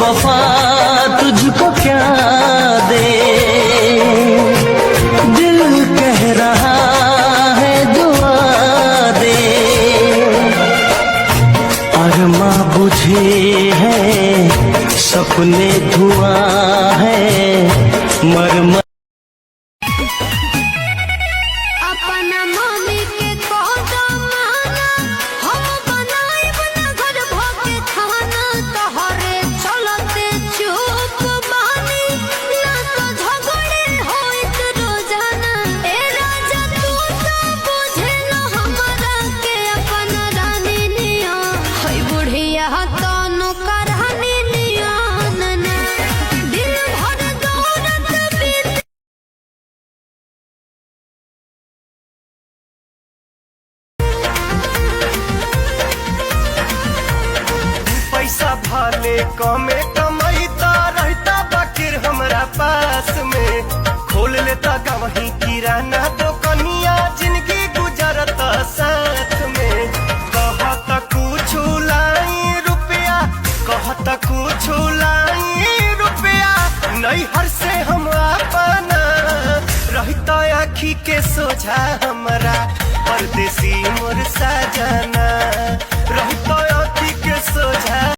वफा तुझको क्या दे, दिल कह रहा है दुआ दे। अरमा बुझे हैं सपने धुआं है, मर अपना मम्मी के माना हम बनाई बना घर भोगे खाना, तोहरे चलते चुप बानी ना तो झगड़े होइत रोजाना। ए राजा तू तो बुझे न हमरा के अपन रानी निया, होई बुढ़िया तनु करहनी निया ना, दिन भर दौड़त बीत। पैसा भाले कमे कमाईता रहता बाकिर हमरा पास में, खोल लेता गवही किराना दुकनिया, जिंदगी गुजरता साथ में। कहत कुछ लाई रुपया, कहत कुछ लाई रुपया, नैहर से हम अपना रहता आखी के सोझा हमरा, परदेसी मोर सजना रहता आखी के सोझा।